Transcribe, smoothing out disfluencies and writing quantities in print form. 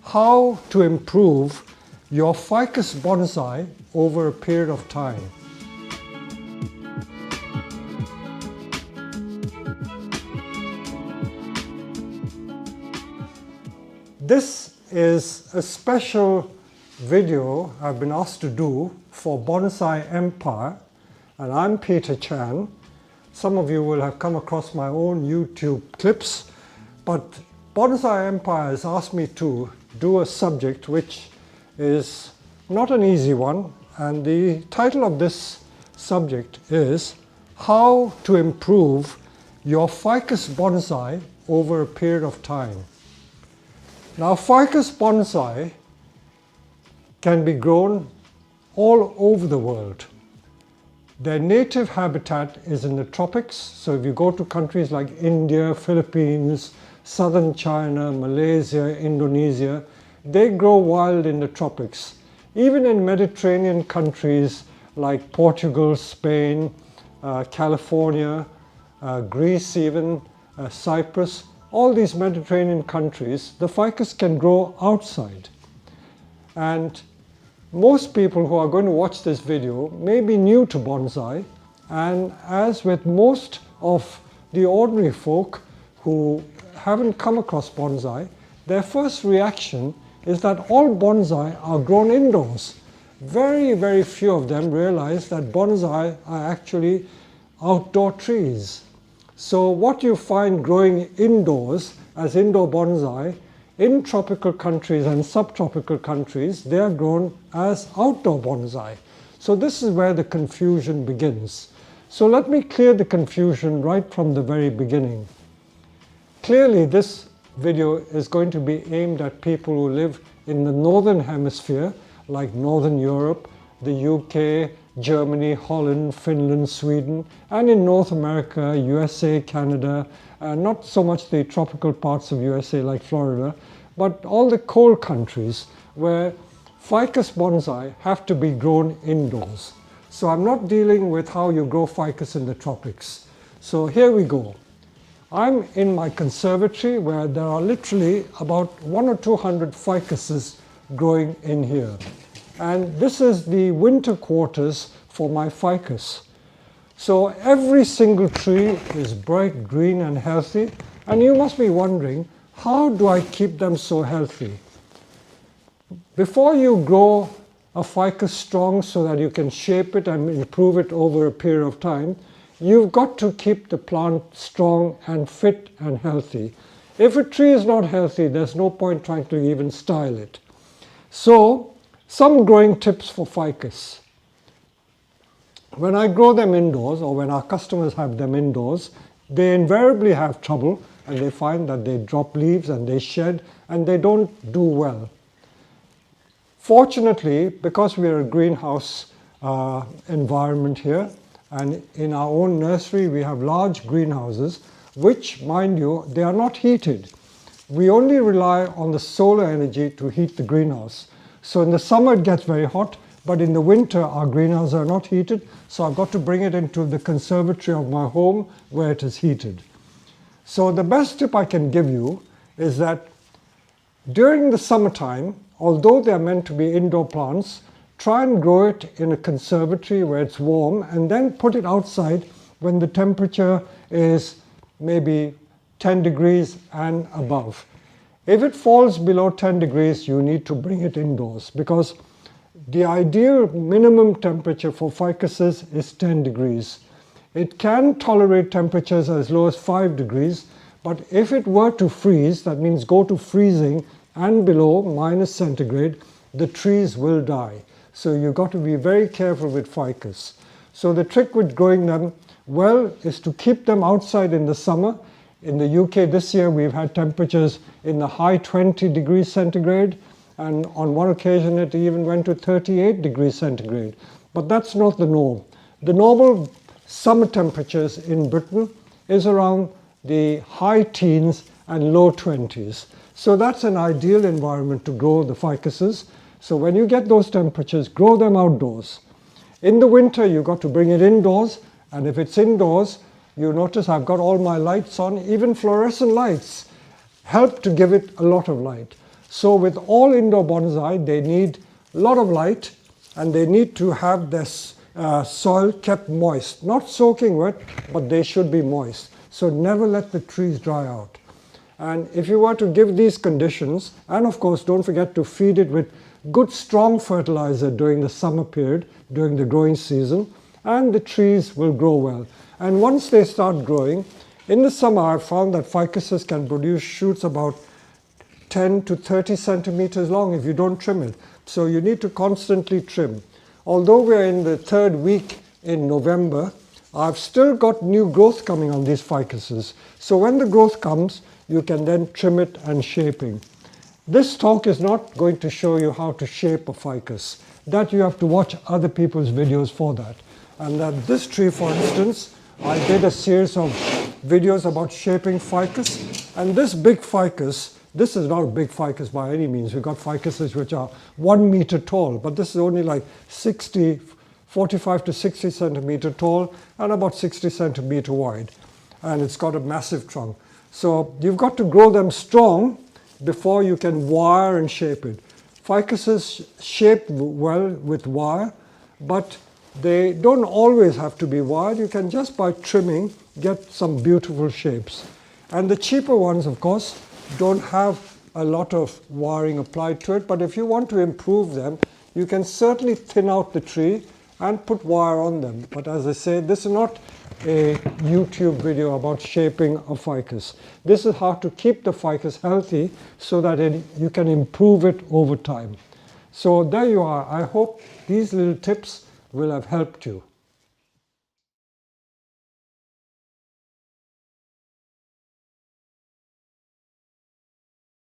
how to improve your ficus bonsai over a period of time. This is a special video I've been asked to do for Bonsai Empire, and I'm Peter Chan. Some of you will have come across my own YouTube clips, but Bonsai Empire has asked me to do a subject which is not an easy one, and the title of this subject is how to improve your ficus bonsai over a period of time. Now, ficus bonsai can be grown all over the world. Their native habitat is in the tropics, so if you go to countries like India, Philippines, southern China, Malaysia, Indonesia, they grow wild in the tropics. Even in Mediterranean countries like Portugal, Spain, California, Greece even, Cyprus, all these Mediterranean countries, the ficus can grow outside. And most people who are going to watch this video may be new to bonsai, and as with most of the ordinary folk who haven't come across bonsai, their first reaction is that all bonsai are grown indoors. Very, very few of them realize that bonsai are actually outdoor trees. So what you find growing indoors as indoor bonsai, in tropical countries and subtropical countries, they are grown as outdoor bonsai. So this is where the confusion begins. So let me clear the confusion right from the very beginning. Clearly, this video is going to be aimed at people who live in the northern hemisphere, like Northern Europe, the UK, Germany, Holland, Finland, Sweden, and in North America, USA, Canada, not so much the tropical parts of USA like Florida, but all the cold countries where ficus bonsai have to be grown indoors. So I'm not dealing with how you grow ficus in the tropics. So here we go. I'm in my conservatory where there are literally about 100 or 200 ficuses growing in here. And this is the winter quarters for my ficus. So every single tree is bright green and healthy, and you must be wondering, how do I keep them so healthy? Before you grow a ficus strong so that you can shape it and improve it over a period of time, you've got to keep the plant strong and fit and healthy. If a tree is not healthy, there's no point trying to even style it. So, some growing tips for ficus. When I grow them indoors, or when our customers have them indoors, they invariably have trouble, and they find that they drop leaves and they shed and they don't do well. Fortunately, because we are a greenhouse environment here, and in our own nursery we have large greenhouses, which, mind you, they are not heated. We only rely on the solar energy to heat the greenhouse. So in the summer it gets very hot, but in the winter our greenhouses are not heated, so I've got to bring it into the conservatory of my home where it is heated. So the best tip I can give you is that during the summertime, although they are meant to be indoor plants, try and grow it in a conservatory where it's warm, and then put it outside when the temperature is maybe 10 degrees and above. If it falls below 10 degrees, you need to bring it indoors, because the ideal minimum temperature for ficuses is 10 degrees. It can tolerate temperatures as low as 5 degrees, but if it were to freeze, that means go to freezing and below minus centigrade, the trees will die. So you've got to be very careful with ficus. So the trick with growing them well is to keep them outside in the summer. In the UK this year we've had temperatures in the high 20 degrees centigrade, and on one occasion it even went to 38 degrees centigrade. But that's not the norm. The normal summer temperatures in Britain is around the high teens and low 20s. So that's an ideal environment to grow the ficuses. So when you get those temperatures, grow them outdoors. In the winter, you've got to bring it indoors, and if it's indoors, you notice I've got all my lights on. Even fluorescent lights help to give it a lot of light. So with all indoor bonsai, they need a lot of light and they need to have their soil kept moist. Not soaking wet, but they should be moist. So never let the trees dry out. And if you were to give these conditions, and of course don't forget to feed it with good strong fertilizer during the summer period, during the growing season, and the trees will grow well. And once they start growing, in the summer I've found that ficuses can produce shoots about 10 to 30 centimeters long if you don't trim it. So you need to constantly trim. Although we're in the third week in November, I've still got new growth coming on these ficuses. So when the growth comes, you can then trim it and shaping. This talk is not going to show you how to shape a ficus. That you have to watch other people's videos for that. And that this tree, for instance, I did a series of videos about shaping ficus. And this big ficus, this is not a big ficus by any means. We've got ficuses which are 1 meter tall, but this is only like 45 to 60 centimeter tall and about 60 centimeter wide. And it's got a massive trunk. So you've got to grow them strong before you can wire and shape it. Ficuses shape well with wire, but they don't always have to be wired. You can just by trimming get some beautiful shapes. And the cheaper ones, of course, don't have a lot of wiring applied to it, but if you want to improve them, you can certainly thin out the tree and put wire on them. But as I say, this is not a YouTube video about shaping a ficus. This is how to keep the ficus healthy so that you can improve it over time. So there you are. I hope these little tips will have helped you.